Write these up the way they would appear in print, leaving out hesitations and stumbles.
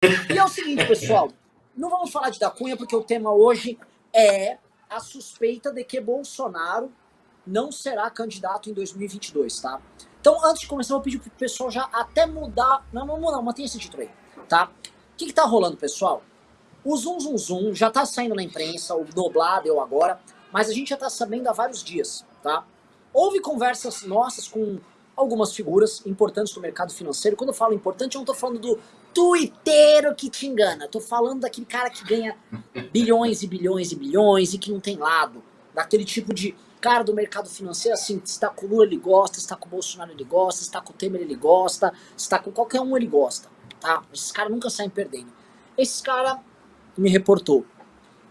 E é o seguinte, pessoal, não vamos falar de da Cunha, porque o tema hoje é a suspeita de que Bolsonaro não será candidato em 2022, tá? Então, antes de começar, eu vou pedir pro pessoal já até mudar. Não, mantém esse título aí, tá? O que tá rolando, pessoal? O Zum Zum Zum já tá saindo na imprensa, o Doblado, eu agora, mas a gente já tá sabendo há vários dias, tá? Houve conversas nossas com algumas figuras importantes do mercado financeiro. Quando eu falo importante, eu não tô falando do tuiteiro que te engana. Tô falando daquele cara que ganha bilhões e bilhões e bilhões e que não tem lado. Daquele tipo de cara do mercado financeiro, assim, se tá com o Lula ele gosta, se tá com o Bolsonaro ele gosta, se tá com o Temer ele gosta, se tá com qualquer um ele gosta, tá? Esses caras nunca saem perdendo. Esse cara me reportou,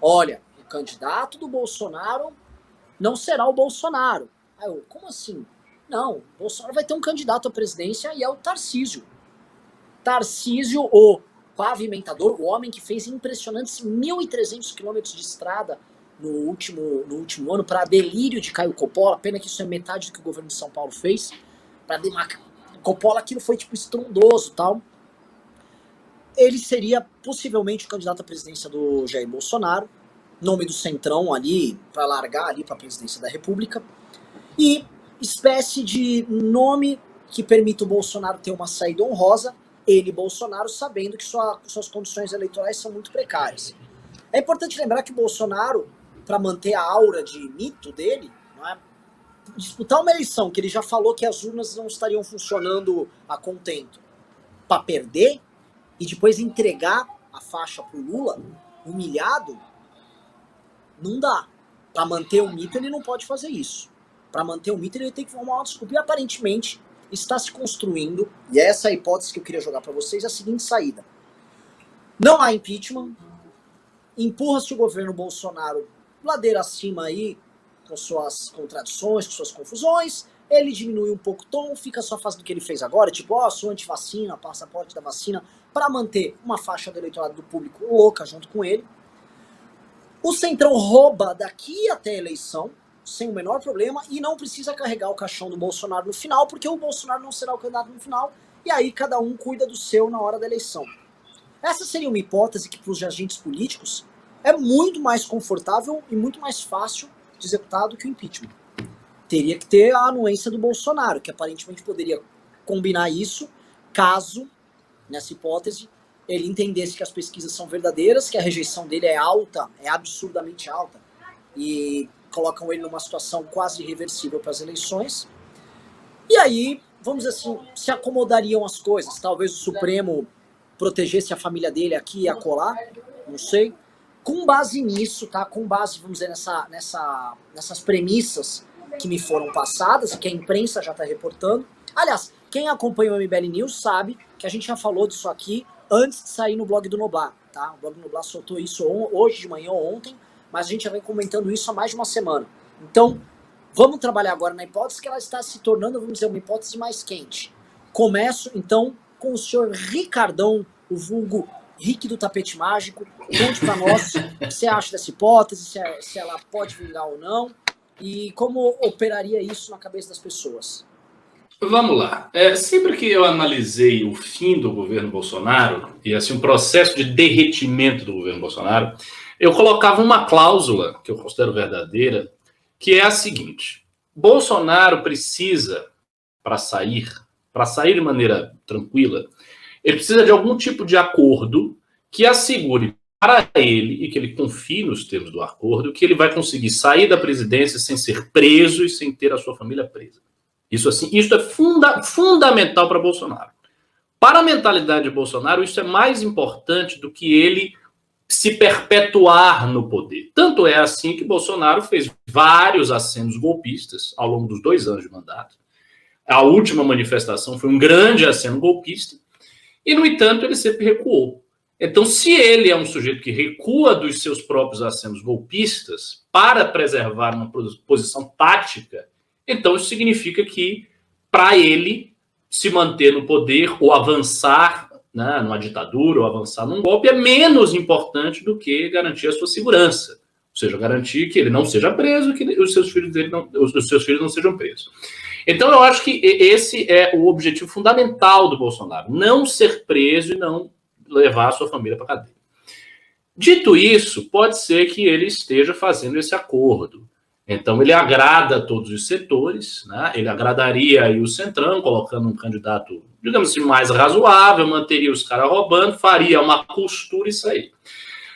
olha, o candidato do Bolsonaro não será o Bolsonaro. Aí eu, como assim? Não, o Bolsonaro vai ter um candidato à presidência e é o Tarcísio. Tarcísio, o pavimentador, o homem que fez impressionantes 1.300 quilômetros de estrada no último ano, para delírio de Caio Coppola. Pena que isso é metade do que o governo de São Paulo fez. Para Coppola, aquilo foi tipo estrondoso e tal. Ele seria possivelmente o candidato à presidência do Jair Bolsonaro, nome do Centrão ali, para largar ali para a presidência da República. E espécie de nome que permita o Bolsonaro ter uma saída honrosa, ele, Bolsonaro, sabendo que suas condições eleitorais são muito precárias. É importante lembrar que o Bolsonaro, para manter a aura de mito dele, não é, disputar uma eleição que ele já falou que as urnas não estariam funcionando a contento, para perder e depois entregar a faixa pro Lula, humilhado, não dá. Para manter o mito, ele não pode fazer isso. Para manter o mito, ele tem que formar uma desculpa. E aparentemente está se construindo, e essa é a hipótese que eu queria jogar para vocês, a seguinte saída. Não há impeachment, empurra-se o governo Bolsonaro ladeira acima aí, com suas contradições, com suas confusões, ele diminui um pouco o tom, fica só fazendo o que ele fez agora, tipo, ó, sou antivacina, passaporte da vacina, para manter uma faixa do eleitorado do público louca junto com ele. O Centrão rouba daqui até a eleição, sem o menor problema, e não precisa carregar o caixão do Bolsonaro no final, porque o Bolsonaro não será o candidato no final, e aí cada um cuida do seu na hora da eleição. Essa seria uma hipótese que para os agentes políticos é muito mais confortável e muito mais fácil de executar do que o impeachment. Teria que ter a anuência do Bolsonaro, que aparentemente poderia combinar isso, caso, nessa hipótese, ele entendesse que as pesquisas são verdadeiras, que a rejeição dele é alta, é absurdamente alta, e colocam ele numa situação quase irreversível para as eleições. E aí, vamos dizer assim, se acomodariam as coisas. Talvez o Supremo protegesse a família dele aqui e acolá, não sei. Com base nisso, tá? Com base, vamos dizer, nessas premissas que me foram passadas e que a imprensa já está reportando. Aliás, quem acompanha o MBL News sabe que a gente já falou disso aqui antes de sair no blog do Noblar, tá? O blog do Noblar soltou isso hoje de manhã ou ontem, mas a gente já vem comentando isso há mais de uma semana. Então, vamos trabalhar agora na hipótese que ela está se tornando, vamos dizer, uma hipótese mais quente. Começo, então, com o senhor Ricardão, o vulgo Rick do Tapete Mágico. Conte para nós o que você acha dessa hipótese, se ela pode vingar ou não, e como operaria isso na cabeça das pessoas. Vamos lá. Sempre que eu analisei o fim do governo Bolsonaro e assim um processo de derretimento do governo Bolsonaro, eu colocava uma cláusula que eu considero verdadeira, que é a seguinte: Bolsonaro precisa, para sair de maneira tranquila, ele precisa de algum tipo de acordo que assegure para ele, e que ele confie nos termos do acordo, que ele vai conseguir sair da presidência sem ser preso e sem ter a sua família presa. Isso é fundamental para Bolsonaro. Para a mentalidade de Bolsonaro, isso é mais importante do que ele se perpetuar no poder. Tanto é assim que Bolsonaro fez vários acenos golpistas ao longo dos 2 anos de mandato. A última manifestação foi um grande aceno golpista e, no entanto, ele sempre recuou. Então, se ele é um sujeito que recua dos seus próprios acenos golpistas para preservar uma posição tática, então isso significa que, para ele se manter no poder ou avançar, né, numa ditadura ou avançar num golpe, é menos importante do que garantir a sua segurança. Ou seja, garantir que ele não seja preso, que os seus filhos não sejam presos. Então, eu acho que esse é o objetivo fundamental do Bolsonaro: não ser preso e não levar a sua família para a cadeia. Dito isso, pode ser que ele esteja fazendo esse acordo. Então, ele agrada todos os setores, né? Ele agradaria aí o Centrão, colocando um candidato, digamos assim, mais razoável, manteria os caras roubando, faria uma costura e isso aí.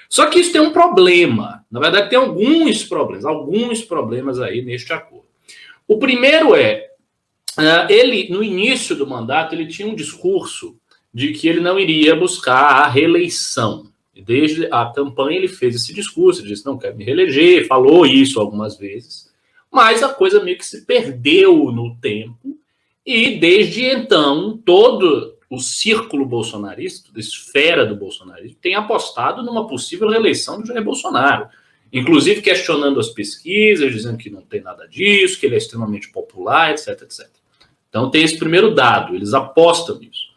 Só que isso tem um problema. Na verdade, tem alguns problemas aí neste acordo. O primeiro ele, no início do mandato, ele tinha um discurso de que ele não iria buscar a reeleição. Desde a campanha ele fez esse discurso, disse, não quero me reeleger, falou isso algumas vezes, mas a coisa meio que se perdeu no tempo, e desde então todo o círculo bolsonarista, a esfera do bolsonarismo, tem apostado numa possível reeleição de Jair Bolsonaro, inclusive questionando as pesquisas, dizendo que não tem nada disso, que ele é extremamente popular, etc, etc. Então tem esse primeiro dado, eles apostam nisso.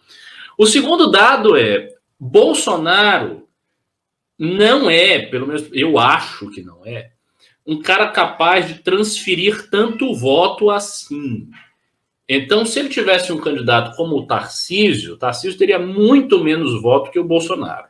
O segundo dado Bolsonaro não pelo menos eu acho que não um cara capaz de transferir tanto voto assim. Então, se ele tivesse um candidato como o Tarcísio teria muito menos voto que o Bolsonaro.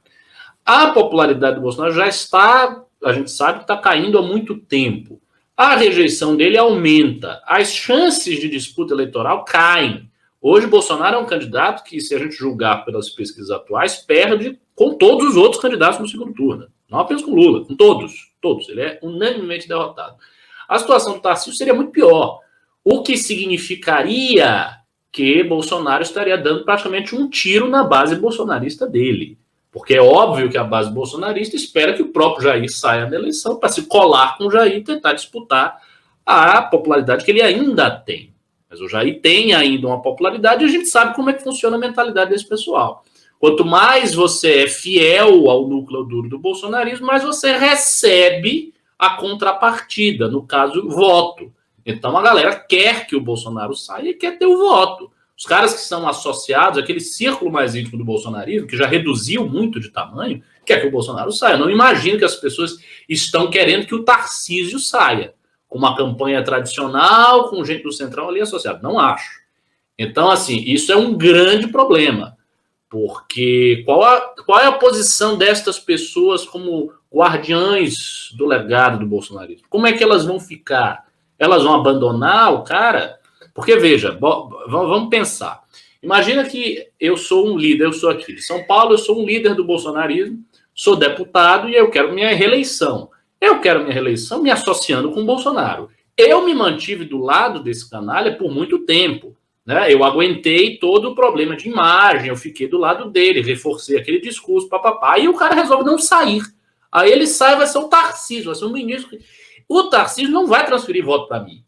A popularidade do Bolsonaro já está, a gente sabe que está caindo há muito tempo. A rejeição dele aumenta, as chances de disputa eleitoral caem. Hoje, Bolsonaro é um candidato que, se a gente julgar pelas pesquisas atuais, perde com todos os outros candidatos no segundo turno. Não apenas com Lula, com todos. Ele é unanimemente derrotado. A situação do Tarcísio seria muito pior, o que significaria que Bolsonaro estaria dando praticamente um tiro na base bolsonarista dele. Porque é óbvio que a base bolsonarista espera que o próprio Jair saia da eleição para se colar com o Jair e tentar disputar a popularidade que ele ainda tem. Mas o Jair tem ainda uma popularidade e a gente sabe como é que funciona a mentalidade desse pessoal. Quanto mais você é fiel ao núcleo duro do bolsonarismo, mais você recebe a contrapartida, no caso, voto. Então a galera quer que o Bolsonaro saia e quer ter o voto. Os caras que são associados, aquele círculo mais íntimo do bolsonarismo, que já reduziu muito de tamanho, quer que o Bolsonaro saia. Eu não imagino que as pessoas estão querendo que o Tarcísio saia, com uma campanha tradicional, com gente do Centrão ali associado. Não acho. Então, assim, isso é um grande problema. Porque qual é a posição destas pessoas como guardiães do legado do bolsonarismo? Como é que elas vão ficar? Elas vão abandonar o cara? Porque, veja, vamos pensar. Imagina que eu sou um líder, eu sou aqui de São Paulo, eu sou um líder do bolsonarismo, sou deputado e eu quero minha reeleição. Eu quero minha reeleição me associando com o Bolsonaro. Eu me mantive do lado desse canalha por muito tempo. Né? Eu aguentei todo o problema de imagem, eu fiquei do lado dele, reforcei aquele discurso, papapá, e o cara resolve não sair. Aí ele sai, vai ser o Tarcísio, vai ser o ministro. O Tarcísio não vai transferir voto para mim.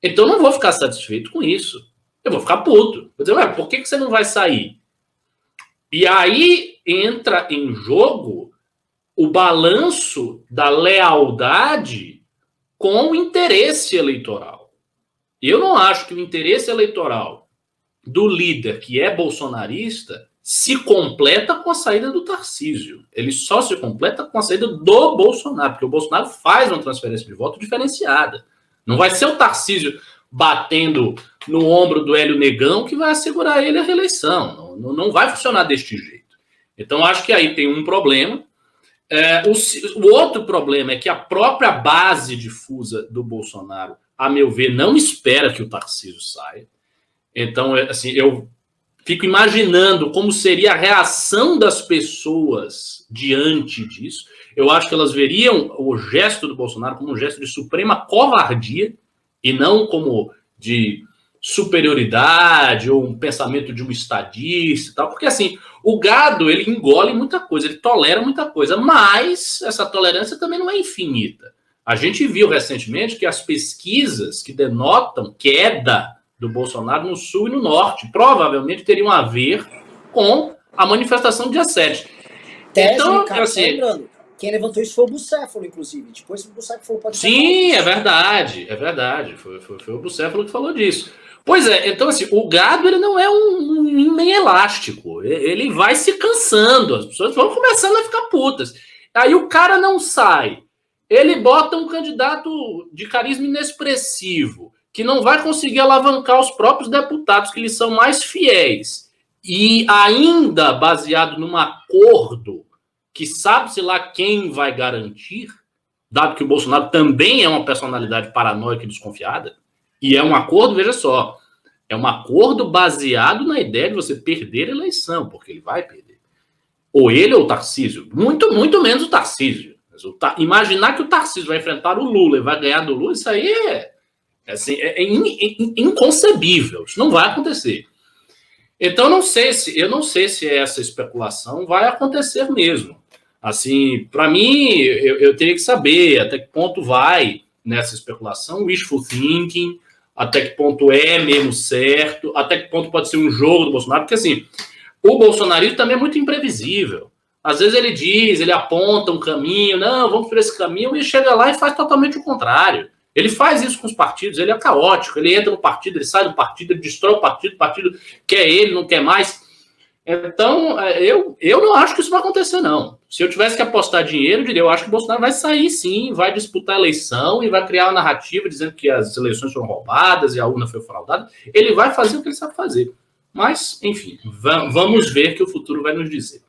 Então eu não vou ficar satisfeito com isso. Eu vou ficar puto. Vou dizer, por que você não vai sair? E aí entra em jogo o balanço da lealdade com o interesse eleitoral. Eu não acho que o interesse eleitoral do líder que é bolsonarista se completa com a saída do Tarcísio. Ele só se completa com a saída do Bolsonaro, porque o Bolsonaro faz uma transferência de voto diferenciada. Não vai ser o Tarcísio batendo no ombro do Hélio Negão que vai assegurar ele a reeleição. Não vai funcionar deste jeito. Então, acho que aí tem um problema. O outro problema é que a própria base difusa do Bolsonaro, a meu ver, não espera que o Tarcísio saia. Então, assim, eu fico imaginando como seria a reação das pessoas diante disso. Eu acho que elas veriam o gesto do Bolsonaro como um gesto de suprema covardia e não como de superioridade ou um pensamento de um estadista e tal. Porque, assim, o gado, ele engole muita coisa, ele tolera muita coisa, mas essa tolerância também não é infinita. A gente viu recentemente que as pesquisas que denotam queda do Bolsonaro no Sul e no Norte provavelmente teriam a ver com a manifestação do dia 7. Então, assim, lembrando, quem levantou isso foi o Bucéfalo, inclusive. Depois o Bucéfalo pode falar. Sim, é verdade. Foi o Bucéfalo que falou disso. Pois é, então assim, o gado ele não é um nem elástico. Ele vai se cansando, as pessoas vão começando a ficar putas. Aí o cara não sai. Ele bota um candidato de carisma inexpressivo, que não vai conseguir alavancar os próprios deputados que lhes são mais fiéis. e ainda baseado num acordo que sabe-se lá quem vai garantir, dado que o Bolsonaro também é uma personalidade paranoica e desconfiada, e é um acordo, veja só, é um acordo baseado na ideia de você perder a eleição, porque ele vai perder. Ou ele ou o Tarcísio. Muito, muito menos o Tarcísio. Imaginar que o Tarcísio vai enfrentar o Lula e vai ganhar do Lula, isso aí é inconcebível. Isso não vai acontecer. Então, eu não sei se essa especulação vai acontecer mesmo. Assim, para mim, eu teria que saber até que ponto vai nessa especulação, wishful thinking, até que ponto é mesmo certo, até que ponto pode ser um jogo do Bolsonaro, porque assim, o bolsonarismo também é muito imprevisível. Às vezes ele diz, ele aponta um caminho, não, vamos por esse caminho, e chega lá e faz totalmente o contrário. Ele faz isso com os partidos, ele é caótico, ele entra no partido, ele sai do partido, ele destrói o partido quer ele, não quer mais. Então, eu não acho que isso vai acontecer, não. Se eu tivesse que apostar dinheiro, eu diria, eu acho que o Bolsonaro vai sair, sim, vai disputar a eleição e vai criar uma narrativa dizendo que as eleições foram roubadas e a urna foi fraudada. Ele vai fazer o que ele sabe fazer. Mas, enfim, vamos ver que o futuro vai nos dizer.